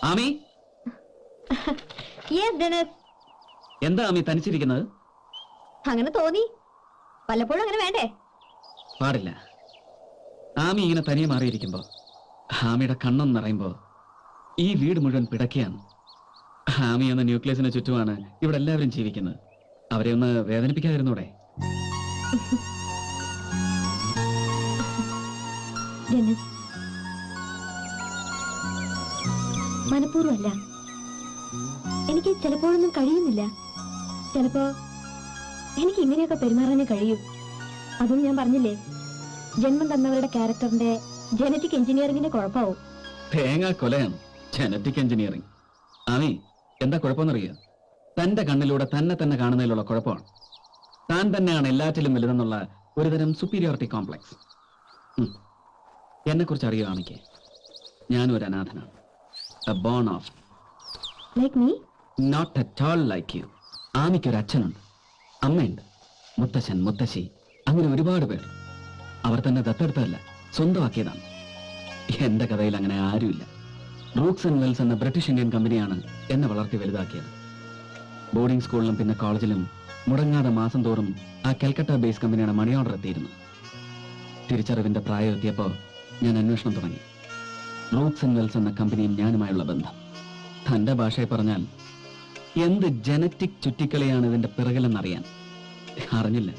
ആമി, എന്താ ആമി തനിച്ചിരിക്കുന്നത്? അങ്ങനെ തോന്നി, വല്ലപ്പോഴും അങ്ങനെ വേണ്ടേ? പാടില്ല. ആമി ഇങ്ങനെ തനിയെ മാറിയിരിക്കുമ്പോ ആമിയുടെ കണ്ണം നിറയുമ്പോ ഈ വീട് മുഴുവൻ പിടക്കുകയാണ്. ആമി എന്ന ന്യൂക്ലിയസിന് ചുറ്റുമാണ് ഇവിടെ എല്ലാവരും ജീവിക്കുന്നത്. അവരെ ഒന്ന് വേദനിപ്പിക്കാതിരുന്നൂടെ? മനഃപൂർവ്വമല്ല, എനിക്ക് ചിലപ്പോഴൊന്നും കഴിയുന്നില്ല. ചിലപ്പോ എനിക്ക് ഇങ്ങനെയൊക്കെ പെരുമാറാനേ കഴിയും. അതും ഞാൻ പറഞ്ഞില്ലേ, ജന്മം തന്നവരുടെ ക്യാരക്ടറിന്റെ ജനറ്റിക് എഞ്ചിനീയറിംഗിന്റെ കുഴപ്പമാവും. തേങ്ങാ കൊലയാണ് ജനറ്റിക് എഞ്ചിനീയറിംഗ്. ആമി, എന്താ കുഴപ്പമെന്നറിയോ? തന്റെ കണ്ണിലൂടെ തന്നെ തന്നെ കാണുന്നതിലുള്ള കുഴപ്പമാണ്. താൻ തന്നെയാണ് എല്ലാറ്റിലും വലുതെന്നുള്ള ഒരുതരം സുപ്പീരിയോറിറ്റി കോംപ്ലക്സ്. എന്നെ കുറിച്ച് അറിയോ ആമിക്ക്? ഞാനും ഒരു അനാഥനാണ്. A born of. Like me? Not at all like you. ആമിക്കൊരു അച്ഛനുണ്ട്, അമ്മയുണ്ട്, മുത്തശ്ശൻ, മുത്തശ്ശി, അങ്ങനെ ഒരുപാട് പേർ. അവർ തന്നെ ദത്തെടുത്തതല്ല, സ്വന്തമാക്കിയതാണ്. എന്റെ കഥയിൽ അങ്ങനെ ആരുമില്ല. റൂക്സ് ആൻഡ് വെൽസ് എന്ന ബ്രിട്ടീഷ് ഇന്ത്യൻ കമ്പനിയാണ് എന്നെ വളർത്തി വലുതാക്കിയത്. ബോർഡിംഗ് സ്കൂളിലും പിന്നെ കോളേജിലും മുടങ്ങാതെ മാസം തോറും ആ കൽക്കട്ട ബേസ് കമ്പനിയുടെ മണി ഓർഡർ എത്തിയിരുന്നു. തിരിച്ചറിവിന്റെ പ്രായം എത്തിയപ്പോൾ ഞാൻ അന്വേഷണം തുടങ്ങി. റൂക്സ് ആൻഡ് വെൽസ് എന്ന കമ്പനിയും ഞാനുമായുള്ള ബന്ധം. തന്റെ ഭാഷയെ പറഞ്ഞാൽ എന്ത് ജനറ്റിക് ചുറ്റിക്കളിയാണ് ഇതിന്റെ പിറകിലെന്നറിയാൻ അറിഞ്ഞില്ല,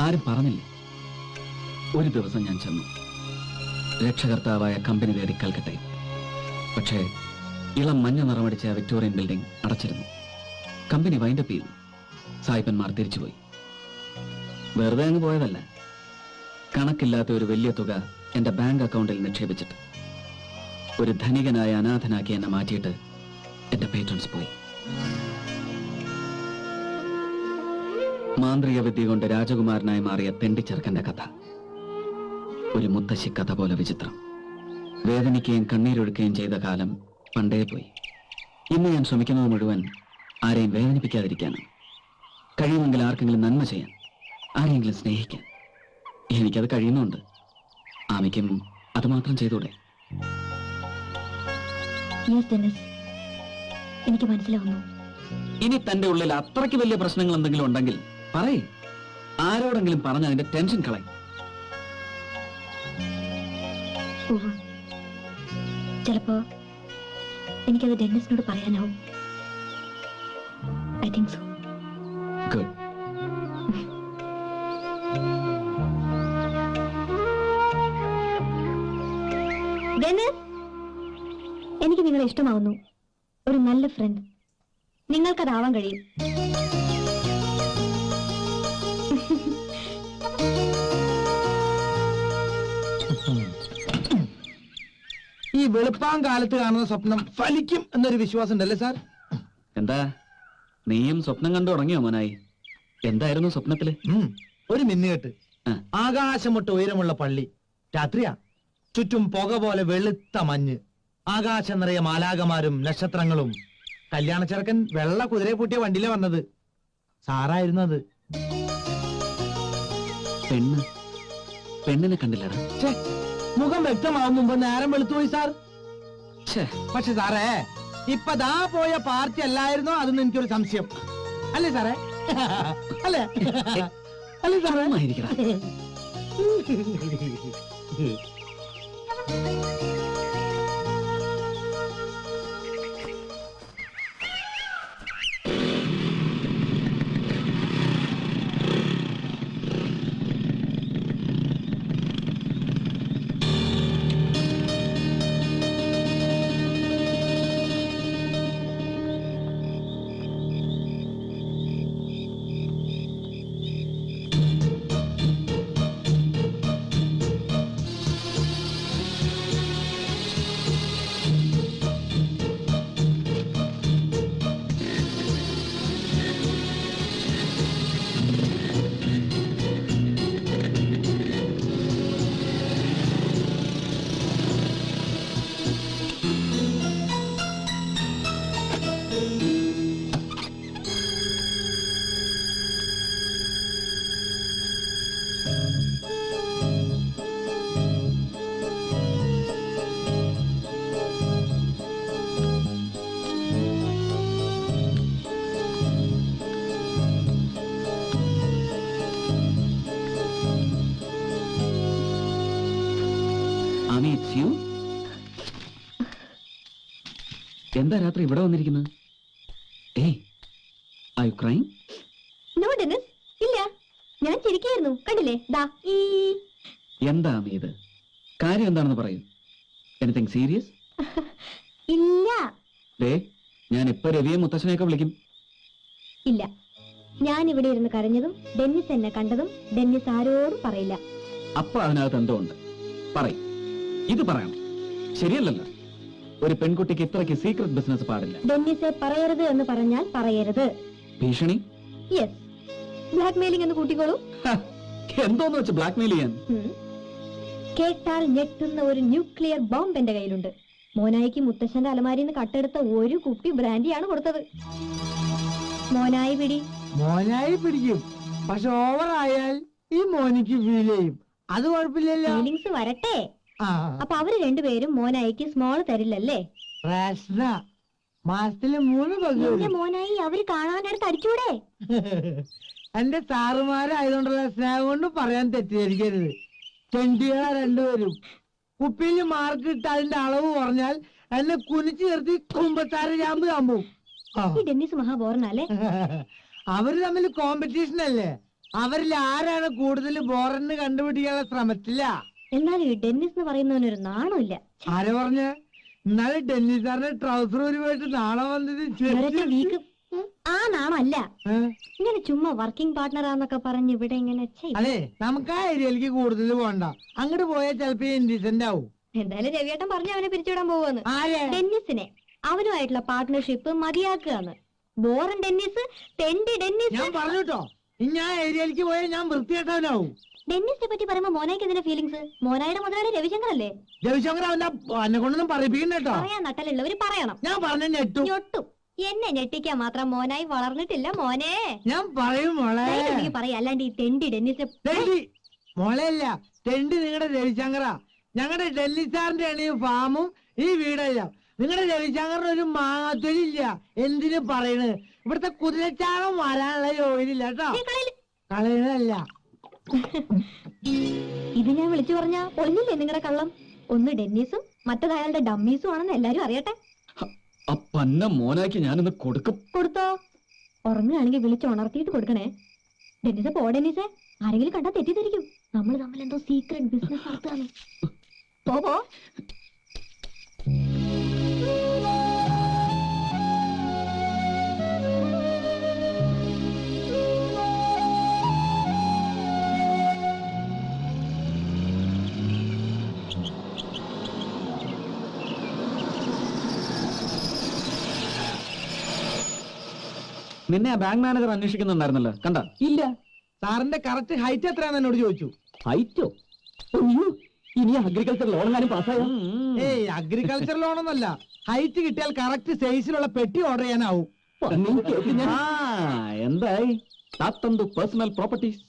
ആരും പറഞ്ഞില്ല. ഒരു ദിവസം ഞാൻ ചെന്നു. രക്ഷകർത്താവായ കമ്പനി തേടി കൽക്കട്ടയിൽ. പക്ഷേ ഇളം മഞ്ഞ നിറമടിച്ച വിക്ടോറിയൻ ബിൽഡിംഗ് അടച്ചിരുന്നു. കമ്പനി വൈൻഡപ്പ് ചെയ്തു. സായിപ്പന്മാർ തിരിച്ചുപോയി. വെറുതെ അങ്ങ് പോയതല്ല, കണക്കില്ലാത്ത ഒരു വലിയ തുക എന്റെ ബാങ്ക് അക്കൗണ്ടിൽ നിക്ഷേപിച്ചിട്ട് ഒരു ധനികനായ അനാഥനാക്കി എന്നെ മാറ്റിയിട്ട് എന്റെ പേtrons പോയി. മാന്ത്രിക വിദ്യ കൊണ്ട് രാജകുമാരനായി മാറിയ തെണ്ടിച്ചെറുക്കന്റെ കഥ ഒരു മുത്തശ്ശി കഥ പോലെ വിചിത്രം. വേദനിക്കുകയും കണ്ണീരൊഴുക്കുകയും ചെയ്ത കാലം പണ്ടേ പോയി. ഇന്ന് ഞാൻ ശ്രമിക്കുന്നത് മുഴുവൻ ആരെയും വേദനിപ്പിക്കാതിരിക്കാനാണ്. കഴിയുമെങ്കിൽ ആർക്കെങ്കിലും നന്മ ചെയ്യാൻ, ആരെങ്കിലും സ്നേഹിക്കാൻ. എനിക്കത് കഴിയുന്നുണ്ട്. ആമിക്കും അത് മാത്രം ചെയ്തൂടെ? എനിക്ക് മനസ്സിലാവുന്നു. ഇനി തന്റെ ഉള്ളിൽ അത്രയ്ക്ക് വലിയ പ്രശ്നങ്ങൾ എന്തെങ്കിലും ഉണ്ടെങ്കിൽ പറയേ, ആരോടെങ്കിലും പറഞ്ഞ് അതിന്റെ ടെൻഷൻ കളയും. ചിലപ്പോ എനിക്കത് ഡെന്നിസിനോട് പറയാനാവും. I think so. Good. Dennis, എനിക്ക് നിങ്ങളെ ഇഷ്ടമാവുന്നു. ഒരു നല്ല ഫ്രണ്ട് നിങ്ങൾക്കതാവാൻ കഴിയും. ഈ വെളുപ്പാൻ കാലത്ത് കാണുന്ന സ്വപ്നം ഫലിക്കും എന്നൊരു വിശ്വാസം ഉണ്ടല്ലേ സാർ? എന്താ നീയും സ്വപ്നം കണ്ടു തുടങ്ങിയോ മോനായി? എന്തായിരുന്നു സ്വപ്നത്തില്? ഒരു മിന്നുകെട്ട്, ആകാശമൊട്ട് ഉയരമുള്ള പള്ളി, രാത്രിയാ, ചുറ്റും പുക പോലെ വെളുത്ത മഞ്ഞ്, ആകാശം നിറയെ മാലാകമാരും നക്ഷത്രങ്ങളും. കല്യാണ ചെറുക്കൻ വെള്ള കുതിരയെ പൂട്ടിയ വണ്ടിയിലെ വന്നത്. സാറായിരുന്നു അത്. പെണ്ണിനെ കണ്ടില്ലടാ. മുഖം വ്യക്തമാവും മുമ്പ് നേരം വെളുത്തുപോയി സാർ. പക്ഷെ സാറേ, ഇപ്പൊ ദാ പോയ പാർട്ടി അല്ലായിരുന്നോ അതെന്ന് എനിക്കൊരു സംശയം. അല്ലേ സാറേ? അല്ലേ അല്ലേ സാറേ? എന്താ രാത്രി ഇവിടെ വന്നിരിക്കുന്നത്? Hey, are you crying? No Dennis, ഇല്ല, ഞാൻ ചിരിക്കായിരുന്നു. കണ്ടില്ലേ, ദാ ഈ. എന്താ ആമി ഇത്? കാര്യം എന്താണെന്ന് പറയൂ. Anything serious? ഇല്ല ദേ, ഞാൻ ഇപ്പൊ രവിയെ മുത്തശ്ശനെയൊക്കെ വിളിക്കും. ഇല്ല, ഞാൻ ഇവിടെ ഇരുന്ന് കരഞ്ഞതും ഡെന്നിസ് എന്നെ കണ്ടതും ഡെന്നിസ് ആരോടും പറയില്ല. അപ്പൊ അതിനകത്ത് എന്തോ ഉണ്ട്. പറയും. ഇത് പറയണം. ശരിയല്ലല്ലോ. ഒരു പെൺകുട്ടിക്ക് ഇത്രയ്ക്ക് സീക്രട്ട് ബിസിനസ് പാടില്ല. ഡെന്നിസെ പറയരുത് എന്ന് പറഞ്ഞാൽ പറയരുത്. ഭീഷണി? യെസ്, ബ്ലാക്ക് മെയിലിംഗ് എന്ന് കൂട്ടിക്കോളൂ. എന്തോന്ന് വെച്ച് ബ്ലാക്ക് മെയിൽ ചെയ്യാൻ? കേട്ടാൽ ഞെട്ടുന്ന ഒരു ന്യൂക്ലിയർ ബോംബ് എന്റെ കയ്യിലുണ്ട്. മോനായിക്ക് മുത്തശ്ശന്റെ അലമാരിന്ന് കട്ടെടുത്ത ഒരു കുപ്പി ബ്രാൻഡിയാണ് കൊടുത്തത്. മോനായി പിടി. മോനായി പിടിക്കും, പക്ഷെ ഓവർ ആയാൽ ഈ മോനിക്ക് ഫീൽ ചെയ്യും. അത് കുഴപ്പമില്ലല്ലോ. ഫീലിങ്സ് വരട്ടെ. ആ, അപ്പൊ അവര് രണ്ടുപേരും മോനായിക്ക് സ്മോൾ തരില്ലല്ലേ? പ്രശ്ന മാസത്തില് 3 പങ്ക് എന്റെ വരും. മോനായി അവര് കാണാനെടുത്ത് അടിച്ചൂടെ? എന്റെ സാറുമാരായതുകൊണ്ടുള്ള സ്നേഹം കൊണ്ട് പറയാൻ തെറ്റിദ്ധരിക്കരുത്. ചെണ്ടികളാ രണ്ടുപേരും. കുപ്പിയിൽ മാർക്ക് ഇട്ട് അതിന്റെ അളവ് പറഞ്ഞാൽ എന്നെ കുനിച്ചു നിർത്തി കുമ്പത്താറ് ചാമ്പ് ചാമ്പും. ഈ ഡെന്നിസ് മഹാബോറനല്ലേ? അവര് തമ്മിൽ കോമ്പറ്റീഷൻ അല്ലേ? അവരിൽ ആരാണ് കൂടുതൽ ബോറന്ന് കണ്ടുപിടിക്കാനുള്ള ശ്രമത്തില്ല. എന്നാലും ഈ ഡെന്നിസ് എന്ന് പറയുന്നവനൊരു നാണമില്ല. ആരെ പറഞ്ഞ? ഇന്നാളെ ഡെന്നിസ് സാറിന്റെ ട്രൗസർ ഒരു പോയിട്ട് നാളെ വന്നത് ഇവരൊക്കെ വീക്ക്. ആ നാണമല്ല, ഏ? ഇങ്ങനെ ചുമ്മാ വർക്കിംഗ് പാർട്ട്ണറാന്നൊക്കെ പറഞ്ഞ് ഇവിടെ ഇങ്ങനെ ഛെ. അതെ, നമുക്ക് ആ ഏരിയയിലേക്ക് കൂടുതൽ പോകണ്ട. അങ്ങോട്ട് പോയാൽ ചിലപ്പോ ഇൻഡിസെന്റ് ആവും. എന്തായാലും രവിയേട്ടൻ പറഞ്ഞു അവനെ പിരിച്ചുവിടാൻ പോവാന്ന്. ആരെ? ഡെന്നിസിനെ. അവനുമായിട്ടുള്ള പാർട്ട്ണർഷിപ്പ് മതിയാക്കുകയാണ്. ബോറൻ ഡെന്നിസ്, തെണ്ടി ഡെന്നിസ്. ഞാൻ പറഞ്ഞു കേട്ടോ, ഇനി ആ ഏരിയയിലേക്ക് പോയാൽ ഞാൻ വൃത്തികെട്ടവനാവും. ഡെന്നിസിനെ പറ്റി പറയുമ്പോ മോനായിക്ക് എന്തിനാ ഫീലിങ്സ്? മോനായുടെ മുതലാളി രവിശങ്കർ അല്ലേ? രവിശങ്കർ എന്നെ കൊണ്ടൊന്നും പറയിപ്പിക്കണ്ട കേട്ടോ. പറയാൻ നട്ടലുള്ളവര് പറയണം. ഞാൻ പറഞ്ഞ ഞെട്ടു. ഞൊട്ടും. എന്നെ ഞെട്ടിക്കാൻ മാത്രം മോനായി വളർന്നിട്ടില്ല മോനെ. ഞാൻ പറയും മോളെ. പറയാ, അല്ലാണ്ട് ഈ തെണ്ടി ഡെന്നിസിനെ. തെണ്ടി മോളെയല്ല, തെണ്ടി നിങ്ങളുടെ രവിശങ്കറാ. ഞങ്ങളുടെ ഡൽഹി സാറിന്റെ ആണ് ഈ ഫാമും ഈ വീടല്ല. നിങ്ങളുടെ രവിശങ്കറിന് ഒരു മാങ്ങാത്തൊലില്ല. എന്തിനു പറയണ്? ഇവിടുത്തെ കുതിരച്ചാണം വരാനുള്ള ജോലിയില്ല കേട്ടോ. കളയണല്ല. ഇത് ഞാൻ വിളിച്ചു പറഞ്ഞാ പൊന്നില്ലേ നിങ്ങളുടെ കള്ളം? ഒന്ന് ഡെന്നീസും മറ്റത് അയാളുടെ ഡമ്മീസും ആണെന്ന് എല്ലാരും അറിയട്ടെ. അപ്പന്ന മോനാക്കി ഞാനിന്ന് കൊടുക്കും. കൊടുത്തോ? ഉറങ്ങുകയാണെങ്കിൽ വിളിച്ച് ഉണർത്തിയിട്ട് കൊടുക്കണേ. ഡെന്നീസെ പോ ഡെന്നീസെ, ആരെങ്കിലും കണ്ടാ തെറ്റിദ്ധരിക്കും. നമ്മൾ തമ്മിൽ എന്തോ സീക്രട്ട് ബിസിനസ് നടത്തുകയാണ്. പോ. നിന്നെ ആ ബാങ്ക് മാനേജർ അന്വേഷിക്കുന്നുണ്ടായിരുന്നല്ലോ, കണ്ട? ഇല്ല. സാറിന്റെ കറക്റ്റ് ഹൈറ്റ് എത്രയാണെന്ന് എന്നോട് ചോദിച്ചു. ഹൈറ്റോ? ഇനി അഗ്രികൾച്ചർ ലോണെങ്ങാനും പാസ്സായോ? ഏയ്, അഗ്രികൾച്ചർ ലോണൊന്നല്ല. ഹൈറ്റ് കിട്ടിയാൽ കറക്റ്റ് സൈസിലുള്ള പെട്ടി ഓർഡർ ചെയ്യാനാവും. എന്തായി പേഴ്സണൽ പ്രോപ്പർട്ടീസ്?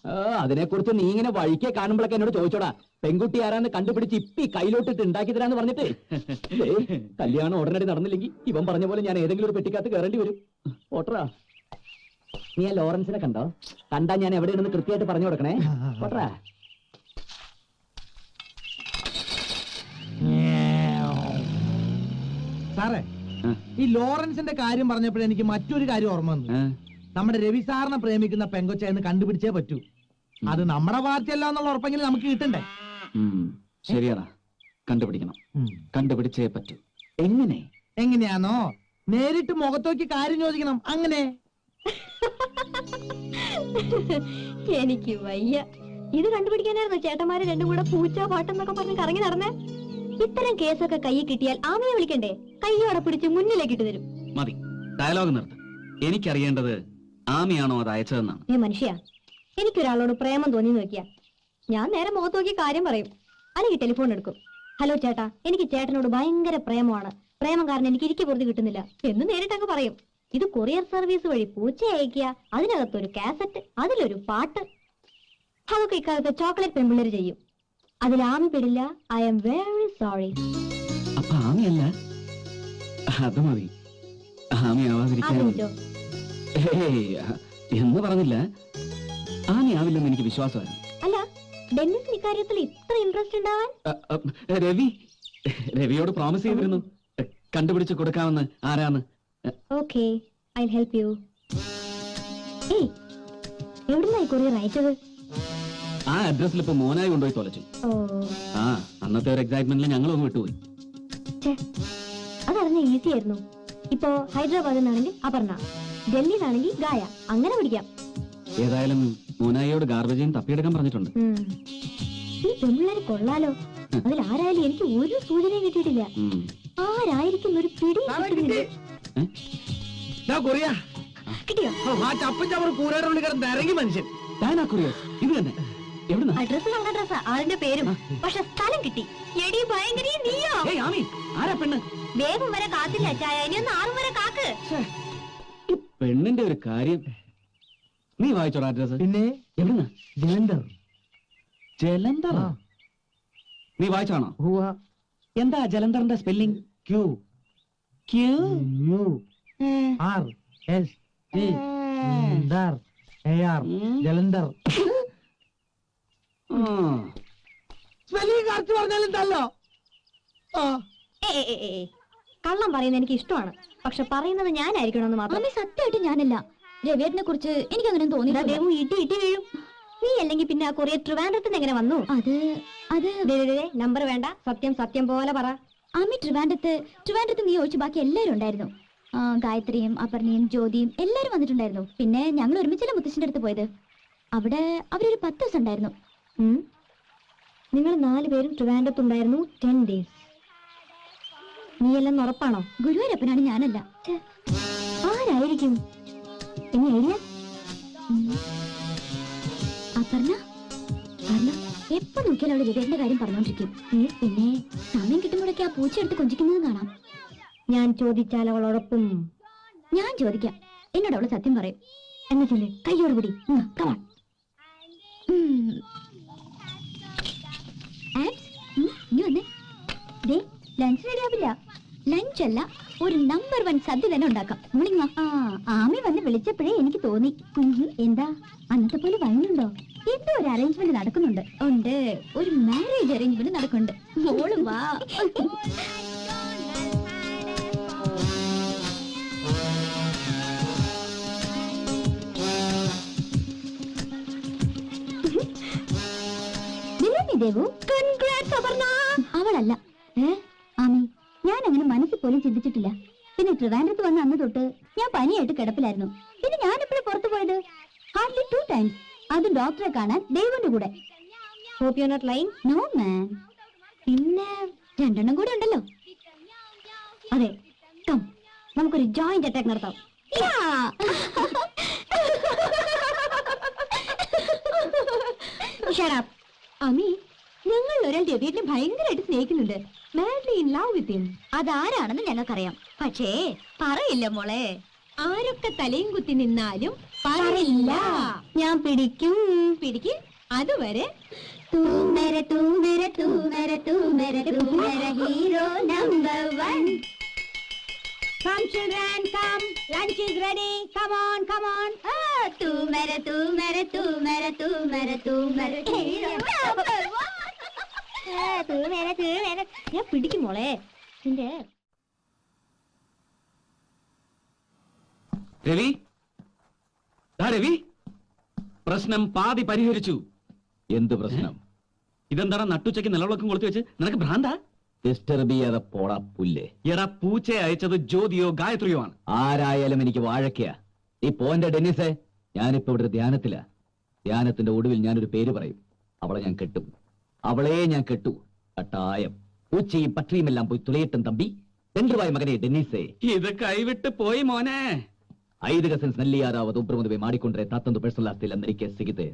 അതിനെ കുറിച്ച് നീ ഇങ്ങനെ വഴിക്കെ കാണുമ്പോഴൊക്കെ എന്നോട് ചോദിച്ചോടാ. പെൺകുട്ടി ആരാന്ന് കണ്ടുപിടിച്ച് ഇപ്പി കയ്യിലോട്ടിട്ട് ഉണ്ടാക്കി തരാന്ന് പറഞ്ഞിട്ടേ. കല്യാണം ഉടനടി നടന്നില്ലെങ്കിൽ ഇവൻ പറഞ്ഞ പോലെ ഞാൻ ഏതെങ്കിലും ഒരു പെട്ടിക്കകത്ത് കയറേണ്ടി വരും. ഓട്ടറാ. നീ ആ ലോറൻസിനെ കണ്ടോ? കണ്ടാ ഞാൻ എവിടെയാണെന്ന് കൃത്യമായിട്ട് പറഞ്ഞു കൊടുക്കണേ. ഓട്ടറാ. സാറേ, ഈ ലോറൻസിന്റെ കാര്യം പറഞ്ഞപ്പോൾ എനിക്ക് മറ്റൊരു കാര്യം ഓർമ്മ വന്നു. നമ്മുടെ രവി സാറിനെ പ്രേമിക്കുന്ന പെങ്കൊച്ചായെന്ന് കണ്ടുപിടിച്ചേ പറ്റൂ. അത് നമ്മുടെ പാർട്ടി അല്ല എന്നുള്ള ഉറപ്പെങ്കിലും നമുക്ക് കിട്ടണ്ടേ? ശരിയാടാ, കണ്ടുപിടിക്കണം. കണ്ടുപിടിച്ചേ പറ്റൂ. എങ്ങനെയാണോ? നേരിട്ട് മുഖത്തോക്കി കാര്യം ചോദിക്കണം. അങ്ങനെ എനിക്ക് വയ്യ. ഇത് കണ്ടുപിടിക്കാനായിരുന്നു ചേട്ടന്മാര് രണ്ടും കൂടെ പൂച്ച പാട്ടെന്നൊക്കെ പറഞ്ഞ് കറങ്ങി നടന്നേ. ഇത്തരം കേസൊക്കെ കയ്യിൽ കിട്ടിയാൽ ആമയെ വിളിക്കണ്ടേ? കയ്യോടെ പിടിച്ച് മുന്നിലേക്ക് ഇട്ട് തരും. മതി, ഡയലോഗ് നിർത്ത്. എനിക്കറിയേണ്ടത് ആമിയാണോ അത് അയച്ചതെന്നാണ്. മനുഷ്യ, എനിക്കൊരാളോട് പ്രേമം തോന്നി നോക്കിയാ ഞാൻ നേരെ മുഖത്ത് നോക്കി കാര്യം പറയും. അല്ലെങ്കിൽ ടെലിഫോൺ എടുക്കും. ഹലോ ചേട്ടാ, എനിക്ക് ചേട്ടനോട് ഭയങ്കര പ്രേമമാണ്. പ്രേമം കാരണം എനിക്ക് ഇരിക്കു പുറത്ത് കിട്ടുന്നില്ല എന്ന് നേരിട്ടങ്ങ് പറയും. ഇത് കൊറിയർ സർവീസ് വഴി പൂച്ച അയക്കുക, അതിനകത്തൊരു കാസറ്റ്, അതിലൊരു പാട്ട്. അതൊക്കെ ഇക്കാലത്ത് ചോക്ലേറ്റ് പെൺപിള്ളേര് ചെയ്യും. അതിൽ ആമി പെടില്ല. I'm very sorry. അപ്പൊ ആമിയല്ല, അത് മതി. ആമി ആവാതിരിക്കാൻ എന്ന് പറഞ്ഞില്ല. ആമി ആവില്ലെന്ന് എനിക്ക് വിശ്വാസമായിരുന്നു. അല്ല, ഡെന്നിസ് ഇക്കാര്യത്തിൽ ഇത്ര ഇൻട്രസ്റ്റ് ഉണ്ടാവാൻ? രവിയോട് പ്രോമിസ് ചെയ്തിരുന്നു. കണ്ടുപിടിച്ച് കൊടുക്കാമെന്ന് ആരാന്ന്. Okay, I help you. ഏയ്, എവിടുന്നായി കൊറിയർ അയച്ചത്? ആ അഡ്രസ്സിൽ ഇപ്പൊ മോനായി കൊണ്ടുപോയി തൊലച്ചു. ഓ, ആ അന്നത്തെ ഒരു എക്സൈറ്റ്മെന്റിൽ ഞങ്ങളൊന്ന് വിട്ടുപോയി. ഛെ, അതറിഞ്ഞ ഈസി ആയിരുന്നു. ഇപ്പോ ഹൈദരാബാദിൽ നിന്നാണെങ്കിൽ അപർണ, ഡൽഹിയിലാണെങ്കിൽ ഗായ, അങ്ങനെ പിടിക്കാം. ഏതായാലും മോനായിയോട് ഗാർബേജയും തപ്പിയെടുക്കാൻ പറഞ്ഞിട്ടുണ്ട്. ഈ പെൺപിള്ളേര് കൊള്ളാലോ. അതിൽ ആരായാലും എനിക്ക് ഒരു സൂചനയും കിട്ടിയിട്ടില്ല. ആരായിരിക്കും ഒരു പിടി കിട്ടുന്നില്ല. കൊറിയ കിട്ടിയോ? ആ ചപ്പൻ ചവർ കൂരയുടെ ഉള്ളിൽ കിടന്ന് ഇറങ്ങി മനുഷ്യൻ. ഡാനാ കൊറിയർ ഇത് തന്നെ. എവിടുന്നാ? അഡ്രസ് നല്ല അഡ്രസ്സാ, ആളിന്റെ പേരും. പക്ഷെ സ്ഥലം കിട്ടി. എടി ഭയങ്കര നീയോ? ഏയ് ആമി, ആരാ പെണ്ണ്? വേഗം വരെ കാത്തില്ല ചായ, ഇനി ഒന്ന് 6 വരെ കാക്ക്. ഈ പെണ്ണിന്റെ ഒരു കാര്യം. നീ വായിച്ചോടാ അഡ്രസ്? പിന്നെ എവിടുന്നാ? ജലന്ധർ. ജലന്ധർ? ആ. നീ വായിച്ചാണോ? ഹുവ. എന്താ ജലന്ധറിന്റെ spelling? Q Q U R S T ദർ A R Jalandhar. Spelling correct പറഞ്ഞാലുണ്ടല്ലോ. കള്ളം പറയുന്നത് എനിക്ക് ഇഷ്ടമാണ്, പക്ഷെ പറയുന്നത് ഞാനായിരിക്കണമെന്ന് മാത്രം. സത്യമായിട്ട് ഞാനല്ല. രവിയേട്ടനെ കുറിച്ച് എനിക്ക് അങ്ങനെ തോന്നി. ഇട്ടി ഇട്ടി വീഴും. നീ അല്ലെങ്കിൽ പിന്നെ ആ കൊറിയർ ട്രിവാൻഡ്രത്തിന് എങ്ങനെ വന്നു? നമ്പർ വേണ്ട, സത്യം സത്യം പോലെ പറ. ആമി ട്രിവാൻഡ്രത്ത് നീ ഒഴിച്ച് ബാക്കി എല്ലാവരും ഉണ്ടായിരുന്നു. ഗായത്രിയും അപർണയും ജ്യോതിയും എല്ലാവരും വന്നിട്ടുണ്ടായിരുന്നു. പിന്നെ ഞങ്ങൾ ഒരുമിച്ചല്ലേ മുത്തശ്ശിന്റെ അടുത്ത് പോയത്. അവിടെ അവരൊരു 10 ദിവസം ഉണ്ടായിരുന്നു. നിങ്ങൾ 4 പേരും ട്രിവാൻഡ്രത്തുണ്ടായിരുന്നു 10 days. നീയെല്ലാം ഉറപ്പാണോ? ഗുരുവായൂരപ്പനാണ്, ഞാനല്ല. ആരായിരിക്കും? ഇനി ഐഡിയ? അപർണ എപ്പോ നോക്കിയാലും അവള് രവിയുടെ കാര്യം പറഞ്ഞോണ്ടിരിക്കും. പിന്നെ സമയം കിട്ടുമ്പോഴൊക്കെ ആ പൂച്ച എടുത്ത് കൊഞ്ചിക്കുന്നത് കാണാം. ഞാൻ ചോദിച്ചാൽ അവളോടൊപ്പം ഞാൻ ചോദിക്കാം, എന്നോട് അവള് സത്യം പറയും. എന്നെ ചൊല്ല്, കയ്യോട് പിടി. കമാൺ. ഇനി വന്നേ. ദേ, ലഞ്ച് റെഡി ആവില്ല. ലഞ്ചല്ല, ഒരു നമ്പർ 1 സദ്യ തന്നെ ഉണ്ടാക്കാം. മോർണിംഗ് വാ. ആമി വന്ന് വിളിച്ചപ്പോഴേ എനിക്ക് തോന്നി. എന്താ അന്നത്തെ പോലെ വൈനുണ്ടോ? എന്തോ ഒരു അറേഞ്ച്മെന്റ് നടക്കുന്നുണ്ട്. ഉണ്ട്, ഒരു മാരേജ് അറേഞ്ച്മെന്റ് നടക്കുന്നുണ്ട്. മോളും വാ. ദേവു, അവളല്ല. ആമി, ഞാൻ അങ്ങനെ മനസ്സിൽ പോലും ചിന്തിച്ചിട്ടില്ല. പിന്നെ ട്രിവാൻഡ്രത്ത് വന്ന അന്ന് തൊട്ട് ഞാൻ പനിയായിട്ട് കിടപ്പിലായിരുന്നു. പിന്നെ ഞാൻ എപ്പോഴും പുറത്തു പോയത് ഹാർഡ്ലി 2 times. അത് ഡോക്ടറെ കാണാൻ ദേവുന്റെ കൂടെ. Hope you're not lying. No man. പിന്നെ 2 എണ്ണം കൂടെ ഉണ്ടല്ലോ. അതെ, കം, നമുക്കൊരു ജോയിന്റ് അറ്റാക്ക് നടത്താം. Shut up. അമി, ഞങ്ങൾ ഒരാൾ രവിയെ ഭയങ്കരമായിട്ട് സ്നേഹിക്കുന്നുണ്ട്. Madly in love with him. അതാരാണെന്ന് ഞങ്ങൾക്കറിയാം, പക്ഷേ പറയില്ല മോളെ. ആരൊക്കെ തലയും കുത്തി നിന്നാലും പറയില്ല. ഞാൻ പിടിക്കും. പിടിക്ക്. അതുവരെ തൂ മേരെ hero number 1. Come children, come. Lunch is ready. Come on, come on. तू मेरे hero number 1. ഞാൻ പിടിക്കും മോളെ. നിന്റെ രവി, രവി, പ്രശ്നം പാതി പരിഹരിച്ചു. എന്ത് പ്രശ്നം? ഇതെന്താണ് നട്ടുച്ചയ്ക്ക് നിലവിളക്കം കൊളുത്തി വെച്ച്? നിനക്ക് ഭ്രാന്താ? ഡിസ്റ്റർബ് ചെയ്യാതെ പോടാ പുല്ലേ. എടാ, പൂച്ചയെ അയച്ചത് ജ്യോതിയോ ഗായത്രിയോ ആണ്. ആരായാലും എനിക്ക് വാഴക്കയാ. ഈ പോന്റെ ഡെന്നിസേ, ഞാനിപ്പോ ഇവിടെ ധ്യാനത്തിലാ. ധ്യാനത്തിന്റെ ഒടുവിൽ ഞാനൊരു പേര് പറയും. അവളെ ഞാൻ കെട്ടും. അവളെ ഞാൻ കെട്ടു. കട്ടായം. പൂച്ചയും പട്ടിയുമെല്ലാം പോയി തുളയട്ടും തമ്പി. തെണ്ടുവായ മകനെ ഡെന്നിസേ. ഇത് കൈവിട്ട് പോയി മോനെ. 5 cousins ನಲ್ಲಿ ಯಾರಾவது ಒಬ್ಬರು ಮದುವೆ ಮಾಡಿಕೊಂಡ್ರೆ ತಾತಂದು ಪರ್ಸನಲ್ ಆಸ್ತಿ ಇಲ್ಲ, ನರಿಕೆ ಸಿಗಿದೆ.